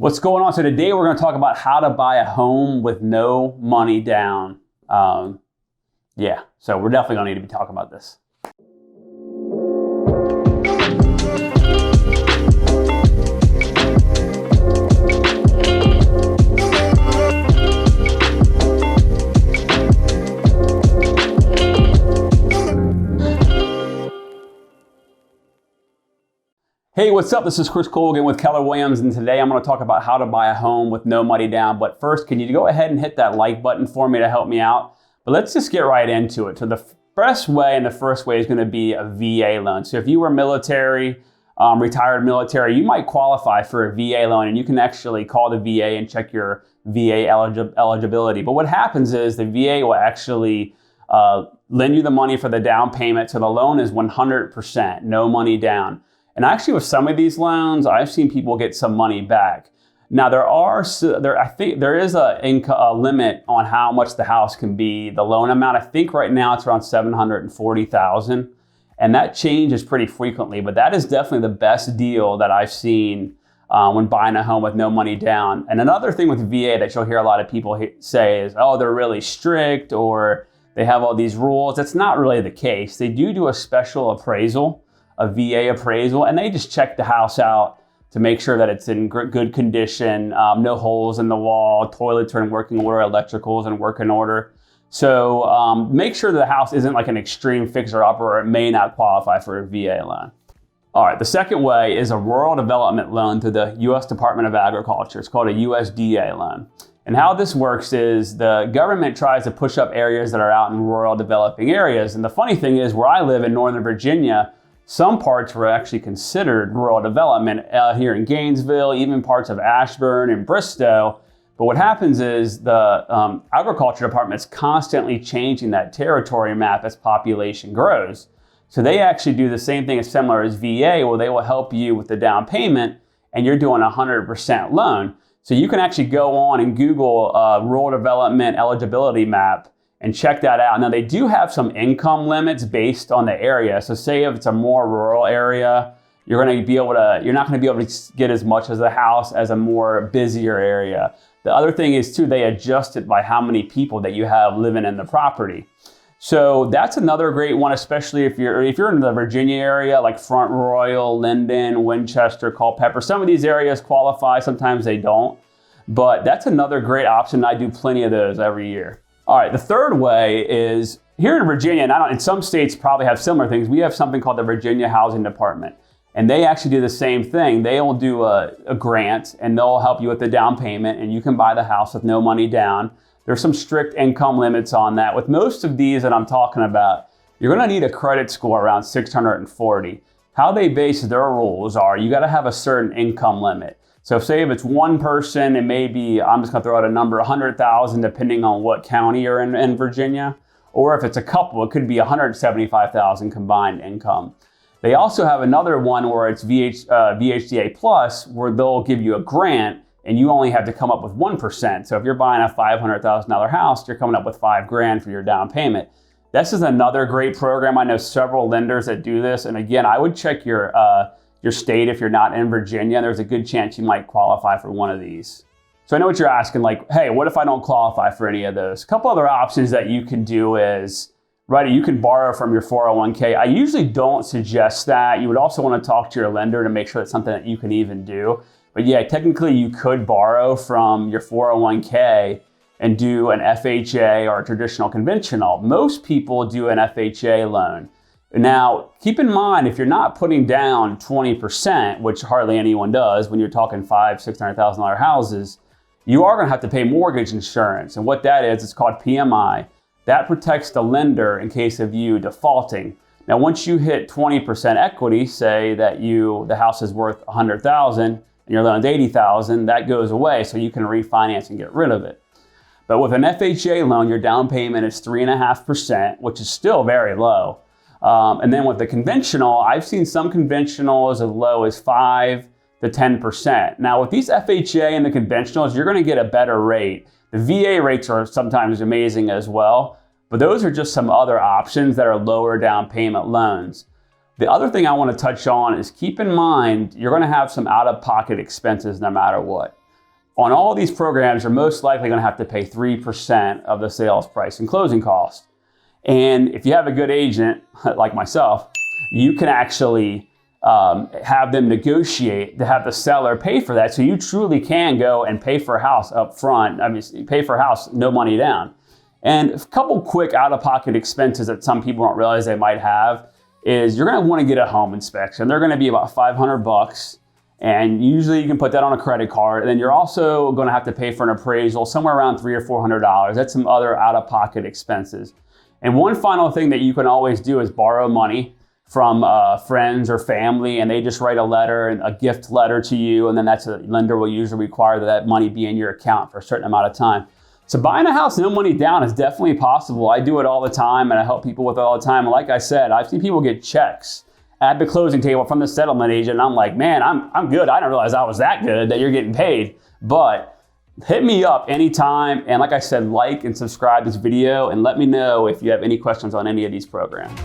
What's going on? So today we're going to talk about how to buy a home with no money down. So we're definitely going to need to be talking about this. Hey, what's up? This is Chris Colgan with Keller Williams, and today I'm going to talk about how to buy a home with no money down. But first, can you go ahead and hit that like button for me to help me out? But let's just get right into it. So the best way and the first way is going to be a VA loan. So if you were military, retired military, you might qualify for a VA loan, and you can actually call the VA and check your VA eligibility. But what happens is the VA will actually lend you the money for the down payment. So the loan is 100%, no money down. And actually with some of these loans, I've seen people get some money back. Now I think there is a limit on how much the house can be, the loan amount. I think right now it's around $740,000, and that changes pretty frequently, but that is definitely the best deal that I've seen when buying a home with no money down. And another thing with VA that you'll hear a lot of people say is, oh, they're really strict or they have all these rules. That's not really the case. They do a special appraisal, a VA appraisal, and they just check the house out to make sure that it's in good condition, no holes in the wall, toilets are in working order, electricals in working order. So make sure the house isn't like an extreme fixer-upper, or it may not qualify for a VA loan. All right, the second way is a rural development loan through the U.S. Department of Agriculture. It's called a USDA loan. And how this works is the government tries to push up areas that are out in rural developing areas. And the funny thing is, where I live in Northern Virginia, some parts were actually considered rural development here in Gainesville, even parts of Ashburn and Bristow. But what happens is the agriculture department is constantly changing that territory map as population grows. So they actually do the same thing as similar as VA, where they will help you with the down payment and you're doing a 100% loan. So you can actually go on and Google rural development eligibility map and check that out. Now they do have some income limits based on the area. So say if it's a more rural area, you're not going to be able to get as much as the house as a more busier area. The other thing is too, they adjust it by how many people that you have living in the property. So that's another great one, especially if you're in the Virginia area, like Front Royal, Linden, Winchester, Culpeper. Some of these areas qualify, sometimes they don't. But that's another great option. I do plenty of those every year. All right, the third way is here in Virginia, and in some states probably have similar things. We have something called the Virginia Housing Department, and they actually do the same thing. They will do a grant, and they'll help you with the down payment, and you can buy the house with no money down. There's some strict income limits on that. With most of these that I'm talking about, you're going to need a credit score around 640. How they base their rules are you got to have a certain income limit. So say if it's one person, it may be, I'm just going to throw out a number, 100,000, depending on what county you're in Virginia. Or if it's a couple, it could be 175,000 combined income. They also have another one where it's VHDA plus, where they'll give you a grant and you only have to come up with 1%. So if you're buying a $500,000 house, you're coming up with $5,000 for your down payment. This is another great program. I know several lenders that do this. And again, I would check your state. If you're not in Virginia, there's a good chance you might qualify for one of these. So I know what you're asking, like, hey, what if I don't qualify for any of those? A couple other options that you can do is, you can borrow from your 401k. I usually don't suggest that. You would also want to talk to your lender to make sure it's something that you can even do. But yeah, technically you could borrow from your 401k and do an FHA or a traditional conventional. Most people do an FHA loan. Now, keep in mind, if you're not putting down 20%, which hardly anyone does when you're talking $500,000-$600,000 houses, you are going to have to pay mortgage insurance. And what that is, it's called PMI. That protects the lender in case of you defaulting. Now, once you hit 20% equity, say that the house is worth $100,000 and your loan's $80,000, that goes away, so you can refinance and get rid of it. But with an FHA loan, your down payment is 3.5%, which is still very low. And then with the conventional, I've seen some conventionals as low as 5 to 10%. Now with these FHA and the conventionals, you're going to get a better rate. The VA rates are sometimes amazing as well, but those are just some other options that are lower down payment loans. The other thing I want to touch on is keep in mind, you're going to have some out-of-pocket expenses no matter what. On all of these programs, you're most likely going to have to pay 3% of the sales price and closing costs. And if you have a good agent, like myself, you can actually have them negotiate to have the seller pay for that. So you truly can go and pay for a house up front. I mean, pay for a house, no money down. And a couple quick out-of-pocket expenses that some people don't realize they might have is you're going to want to get a home inspection. They're going to be about $500. And usually you can put that on a credit card. And then you're also going to have to pay for an appraisal somewhere around $300 or $400. That's some other out-of-pocket expenses. And one final thing that you can always do is borrow money from friends or family, and they just write a letter, and a gift letter to you, and then that's a lender will usually require that money be in your account for a certain amount of time. So buying a house, no money down, is definitely possible. I do it all the time, and I help people with it all the time. And like I said, I've seen people get checks at the closing table from the settlement agent, and I'm like, man, I'm good. I didn't realize I was that good that you're getting paid. But hit me up anytime, and like I said, like and subscribe this video, and let me know if you have any questions on any of these programs.